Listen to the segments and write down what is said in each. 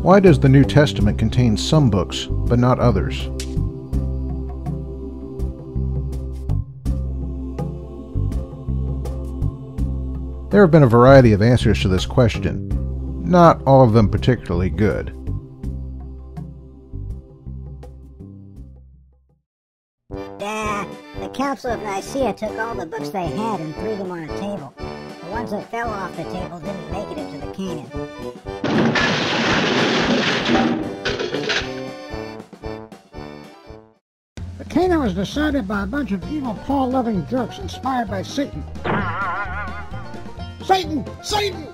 Why does the New Testament contain some books, but not others? There have been a variety of answers to this question, not all of them particularly good. The Council of Nicaea took all the books they had and threw them on a table. The ones that fell off the table didn't make it into the Canon. The Canon was decided by a bunch of evil Paul-loving jerks inspired by Satan. Satan! Satan!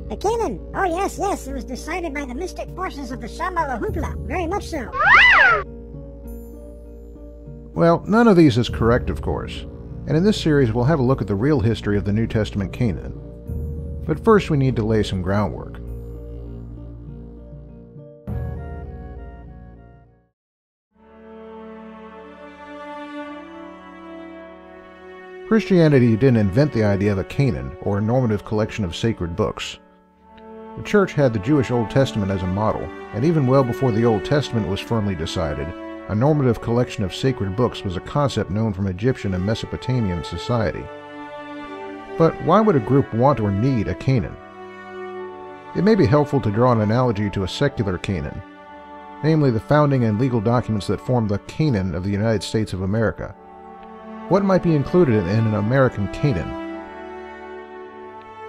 The Canon! Oh yes, it was decided by the mystic forces of the Shambhala, very much so. Well, none of these is correct, of course, and in this series we'll have a look at the real history of the New Testament Canon. But first we need to lay some groundwork. Christianity didn't invent the idea of a canon, or a normative collection of sacred books. The Church had the Jewish Old Testament as a model, and even well before the Old Testament was firmly decided, a normative collection of sacred books was a concept known from Egyptian and Mesopotamian society. But why would a group want or need a canon? It may be helpful to draw an analogy to a secular canon, namely the founding and legal documents that form the canon of the United States of America. What might be included in an American canon?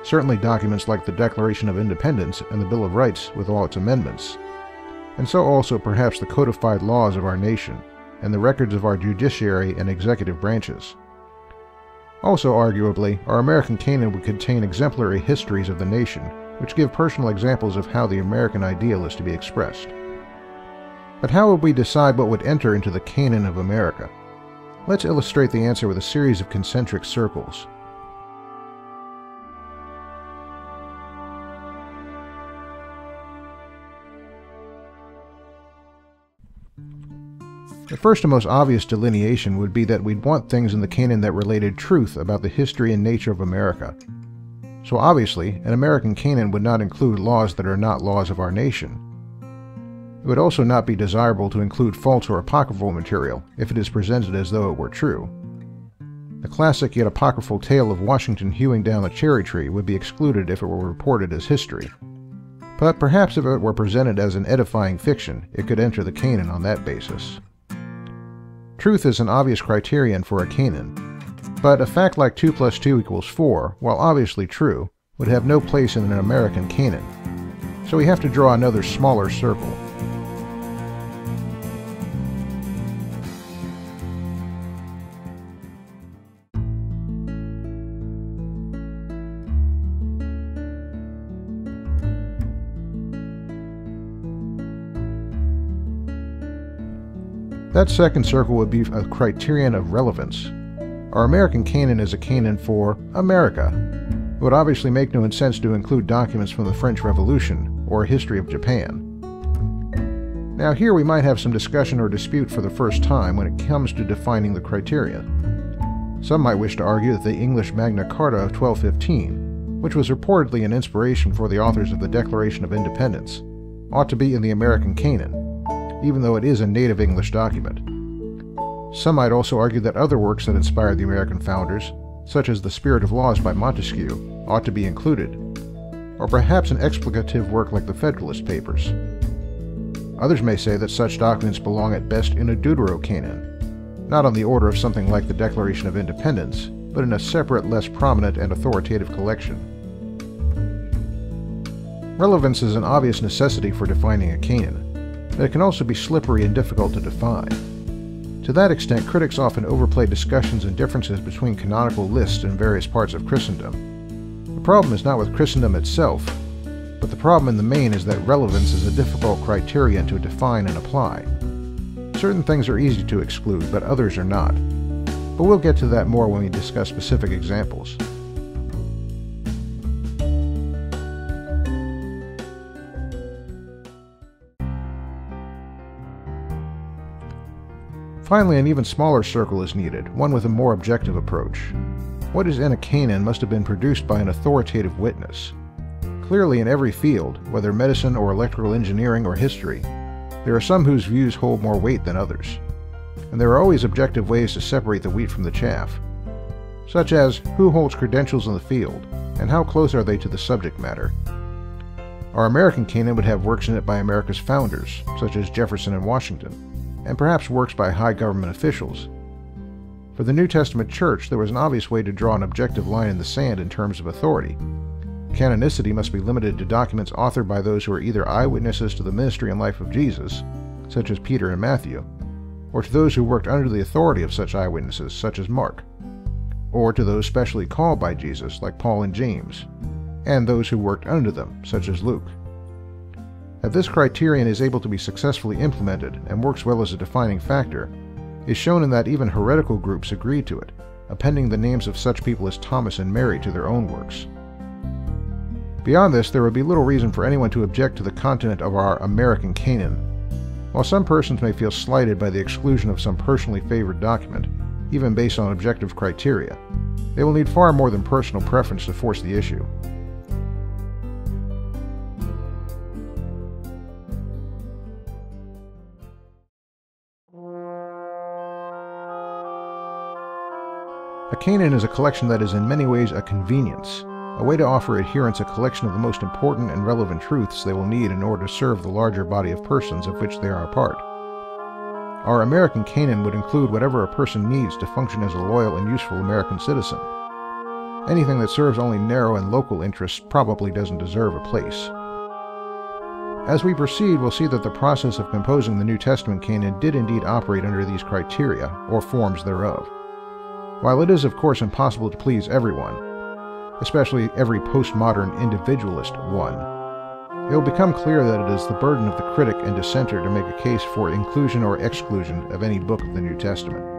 Certainly documents like the Declaration of Independence and the Bill of Rights with all its amendments, and so also perhaps the codified laws of our nation and the records of our judiciary and executive branches. Also arguably, our American canon would contain exemplary histories of the nation, which give personal examples of how the American ideal is to be expressed. But how would we decide what would enter into the canon of America? Let's illustrate the answer with a series of concentric circles. The first and most obvious delineation would be that we'd want things in the canon that related truth about the history and nature of America. So obviously, an American canon would not include laws that are not laws of our nation. It would also not be desirable to include false or apocryphal material if it is presented as though it were true. The classic yet apocryphal tale of Washington hewing down a cherry tree would be excluded if it were reported as history. But perhaps if it were presented as an edifying fiction, it could enter the canon on that basis. Truth is an obvious criterion for a canon, but a fact like 2 + 2 = 4, while obviously true, would have no place in an American canon. So we have to draw another smaller circle. That second circle would be a criterion of relevance. Our American canon is a canon for America. It would obviously make no sense to include documents from the French Revolution or a history of Japan. Now here we might have some discussion or dispute for the first time when it comes to defining the criteria. Some might wish to argue that the English Magna Carta of 1215, which was reportedly an inspiration for the authors of the Declaration of Independence, ought to be in the American canon, even though it is a native English document. Some might also argue that other works that inspired the American founders, such as The Spirit of Laws by Montesquieu, ought to be included, or perhaps an explicative work like the Federalist Papers. Others may say that such documents belong at best in a Deuterocanon, not on the order of something like the Declaration of Independence, but in a separate, less prominent and authoritative collection. Relevance is an obvious necessity for defining a canon, but it can also be slippery and difficult to define. To that extent, critics often overplay discussions and differences between canonical lists in various parts of Christendom. The problem is not with Christendom itself, but the problem in the main is that relevance is a difficult criterion to define and apply. Certain things are easy to exclude, but others are not. But we'll get to that more when we discuss specific examples. Finally, an even smaller circle is needed, one with a more objective approach. What is in a canon must have been produced by an authoritative witness. Clearly, in every field, whether medicine or electrical engineering or history, there are some whose views hold more weight than others. And there are always objective ways to separate the wheat from the chaff, such as who holds credentials in the field, and how close are they to the subject matter. Our American canon would have works in it by America's founders, such as Jefferson and Washington, and perhaps works by high government officials. For the New Testament church, there was an obvious way to draw an objective line in the sand in terms of authority. Canonicity must be limited to documents authored by those who are either eyewitnesses to the ministry and life of Jesus, such as Peter and Matthew, or to those who worked under the authority of such eyewitnesses, such as Mark, or to those specially called by Jesus, like Paul and James, and those who worked under them, such as Luke. That this criterion is able to be successfully implemented and works well as a defining factor is shown in that even heretical groups agreed to it, appending the names of such people as Thomas and Mary to their own works. Beyond this, there would be little reason for anyone to object to the content of our American canon. While some persons may feel slighted by the exclusion of some personally favored document, even based on objective criteria, they will need far more than personal preference to force the issue. A canon is a collection that is in many ways a convenience, a way to offer adherents a collection of the most important and relevant truths they will need in order to serve the larger body of persons of which they are a part. Our American canon would include whatever a person needs to function as a loyal and useful American citizen. Anything that serves only narrow and local interests probably doesn't deserve a place. As we proceed, we'll see that the process of composing the New Testament canon did indeed operate under these criteria, or forms thereof. While it is of course impossible to please everyone, especially every postmodern individualist one, it will become clear that it is the burden of the critic and dissenter to make a case for inclusion or exclusion of any book of the New Testament.